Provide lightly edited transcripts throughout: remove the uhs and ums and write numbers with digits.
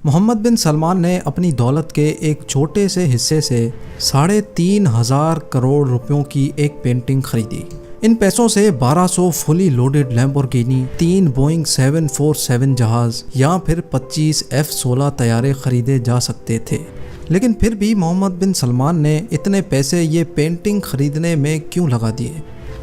محمد بن سلمان نے اپنی دولت کے ایک چھوٹے سے حصے سے 3,500 کروڑ روپیوں کی ایک پینٹنگ خریدی۔ ان پیسوں سے 1200 فلی لوڈڈ لیمبورگینی، 3 بوئنگ 747 جہاز یا پھر 25 F-16 طیارے خریدے جا سکتے تھے۔ لیکن پھر بھی محمد بن سلمان نے اتنے پیسے یہ پینٹنگ خریدنے میں کیوں لگا دیے؟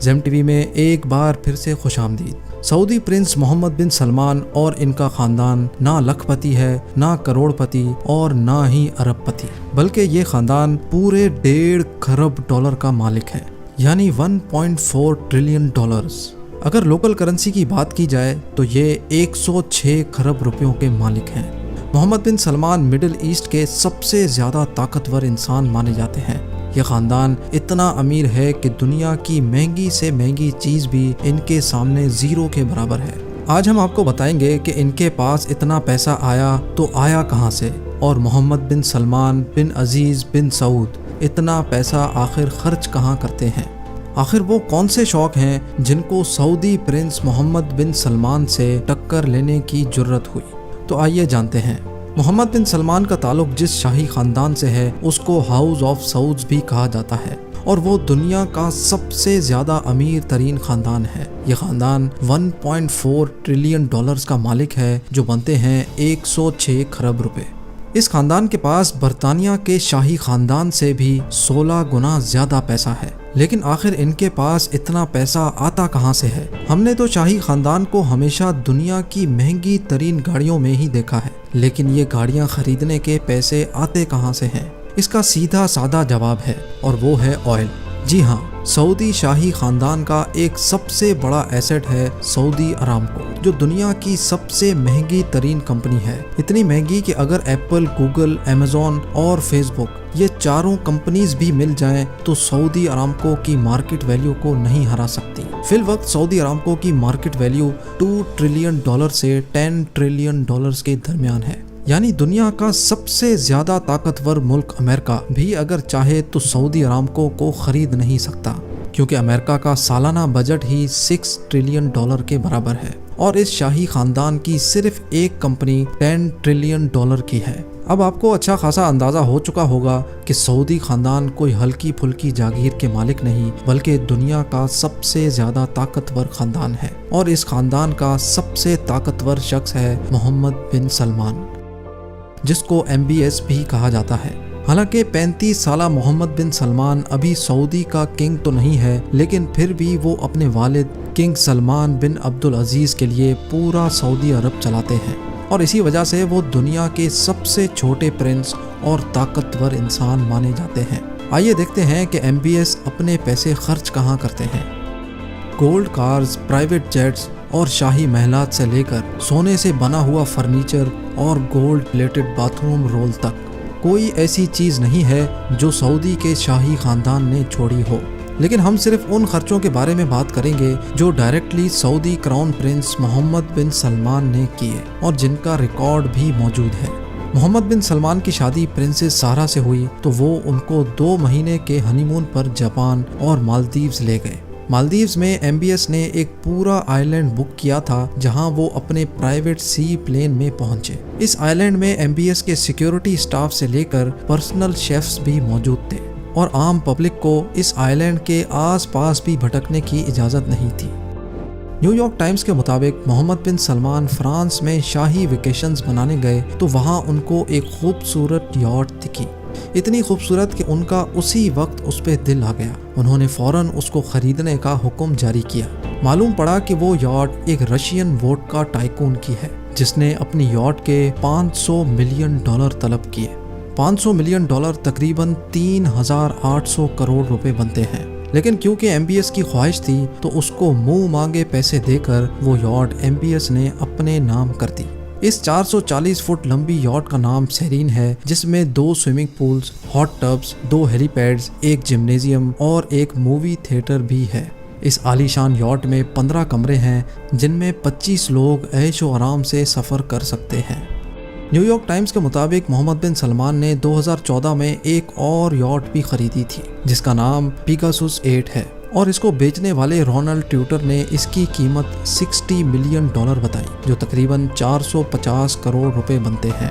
زیم ٹی وی میں ایک بار پھر سے خوش آمدید۔ سعودی پرنس محمد بن سلمان اور ان کا خاندان نہ لکھ پتی ہے، نہ کروڑ پتی اور نہ ہی ارب پتی، بلکہ یہ خاندان پورے 1.5 کھرب ڈالر کا مالک ہے، یعنی 1.4 ٹریلین ڈالرز۔ اگر لوکل کرنسی کی بات کی جائے تو یہ 106 کھرب روپیوں کے مالک ہیں۔ محمد بن سلمان مڈل ایسٹ کے سب سے زیادہ طاقتور انسان مانے جاتے ہیں۔ یہ خاندان اتنا امیر ہے کہ دنیا کی مہنگی سے مہنگی چیز بھی ان کے سامنے زیرو کے برابر ہے۔ آج ہم آپ کو بتائیں گے کہ ان کے پاس اتنا پیسہ آیا تو آیا کہاں سے، اور محمد بن سلمان بن عزیز بن سعود اتنا پیسہ آخر خرچ کہاں کرتے ہیں۔ آخر وہ کون سے شوق ہیں جن کو سعودی پرنس محمد بن سلمان سے ٹکر لینے کی جرت ہوئی؟ تو آئیے جانتے ہیں۔ محمد بن سلمان کا تعلق جس شاہی خاندان سے ہے اس کو ہاؤس آف سعودز بھی کہا جاتا ہے، اور وہ دنیا کا سب سے زیادہ امیر ترین خاندان ہے۔ یہ خاندان 1.4 ٹریلین ڈالرز کا مالک ہے، جو بنتے ہیں 106 کھرب روپے۔ اس خاندان کے پاس برطانیہ کے شاہی خاندان سے بھی 16 گنا زیادہ پیسہ ہے۔ لیکن آخر ان کے پاس اتنا پیسہ آتا کہاں سے ہے؟ ہم نے تو شاہی خاندان کو ہمیشہ دنیا کی مہنگی ترین گاڑیوں میں ہی دیکھا ہے، لیکن یہ گاڑیاں خریدنے کے پیسے آتے کہاں سے ہیں؟ اس کا سیدھا سادہ جواب ہے، اور وہ ہے آئل۔ جی ہاں، سعودی شاہی خاندان کا ایک سب سے بڑا ایسٹ ہے سعودی ارامکو، جو دنیا کی سب سے مہنگی ترین کمپنی ہے۔ اتنی مہنگی کہ اگر ایپل، گوگل، امیزون اور فیس بک یہ چاروں کمپنیز بھی مل جائیں تو سعودی ارامکو کی مارکیٹ ویلیو کو نہیں ہرا سکتی۔ فی الوقت سعودی ارامکو کی مارکیٹ ویلیو 2 ٹریلین ڈالر سے 10 ٹریلین ڈالرز کے درمیان ہے، یعنی دنیا کا سب سے زیادہ طاقتور ملک امریکہ بھی اگر چاہے تو سعودی ارامکو کو خرید نہیں سکتا، کیونکہ امریکہ کا سالانہ بجٹ ہی 6 ٹریلین ڈالر کے برابر ہے، اور اس شاہی خاندان کی صرف ایک کمپنی 10 ٹریلین ڈالر کی ہے۔ اب آپ کو اچھا خاصا اندازہ ہو چکا ہوگا کہ سعودی خاندان کوئی ہلکی پھلکی جاگیر کے مالک نہیں، بلکہ دنیا کا سب سے زیادہ طاقتور خاندان ہے، اور اس خاندان کا سب سے طاقتور شخص ہے محمد بن سلمان، جس کو MBS بھی کہا جاتا ہے۔ حالانکہ 35 سالہ محمد بن سلمان ابھی سعودی کا کنگ تو نہیں ہے، لیکن پھر بھی وہ اپنے والد کنگ سلمان بن عبدالعزیز کے لیے پورا سعودی عرب چلاتے ہیں، اور اسی وجہ سے وہ دنیا کے سب سے چھوٹے پرنس اور طاقتور انسان مانے جاتے ہیں۔ آئیے دیکھتے ہیں کہ MBS اپنے پیسے خرچ کہاں کرتے ہیں۔ گولڈ کارز، پرائیویٹ جیٹس اور شاہی محلات سے لے کر سونے سے بنا ہوا فرنیچر اور gold plated bath room role تک، کوئی ایسی چیز نہیں ہے جو سعودی کے شاہی خاندان نے چھوڑی ہو۔ لیکن ہم صرف ان خرچوں کے بارے میں بات کریں گے جو ڈائریکٹلی سعودی کراؤن پرنس محمد بن سلمان نے کیے، اور جن کا ریکارڈ بھی موجود ہے۔ محمد بن سلمان کی شادی پرنسس سارا سے ہوئی تو وہ ان کو 2 مہینے کے ہنی مون پر جاپان اور مالدیوز لے گئے۔ مالدیوز میں MBS نے ایک پورا آئی لینڈ بک کیا تھا، جہاں وہ اپنے پرائیویٹ سی پلین میں پہنچے۔ اس آئی لینڈ میں MBS کے سیکیورٹی سٹاف سے لے کر پرسنل شیفز بھی موجود تھے، اور عام پبلک کو اس آئی لینڈ کے آس پاس بھی بھٹکنے کی اجازت نہیں تھی۔ نیو یارک ٹائمز کے مطابق محمد بن سلمان فرانس میں شاہی ویکیشنز منانے گئے تو وہاں ان کو ایک خوبصورت یاٹ دکھی، اتنی خوبصورت کہ ان کا اسی وقت اس پہ دل آ گیا۔ انہوں نے فوراً اس کو خریدنے کا حکم جاری کیا۔ معلوم پڑا کہ وہ یاٹ ایک رشین ووڈکا ٹائکون کی ہے، جس نے اپنی یاٹ کے 500 ملین ڈالر طلب کیے۔ 500 ملین ڈالر تقریباً 3,800 کروڑ روپے بنتے ہیں، لیکن کیونکہ MBS کی خواہش تھی تو اس کو منہ مانگے پیسے دے کر وہ یاٹ MBS نے اپنے نام کر دی۔ اس 440 فٹ لمبی یاٹ کا نام سیرین ہے، جس میں 2 سوئمنگ پولز، ہاٹ ٹبز، 2 ہیلی پیڈز، ایک جمنیزیم اور ایک مووی تھیٹر بھی ہے۔ اس عالی شان یاٹ میں 15 کمرے ہیں، جن میں 25 لوگ عیش و آرام سے سفر کر سکتے ہیں۔ نیو یارک ٹائمز کے مطابق محمد بن سلمان نے 2014 میں ایک اور یاٹ بھی خریدی تھی، جس کا نام پیگاسس 8 ہے، اور اس کو بیچنے والے رونلڈ ٹیوٹر نے اس کی قیمت 60 ملین ڈالر بتائی، جو تقریباً 450 کروڑ روپے بنتے ہیں۔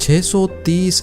630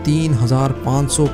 3500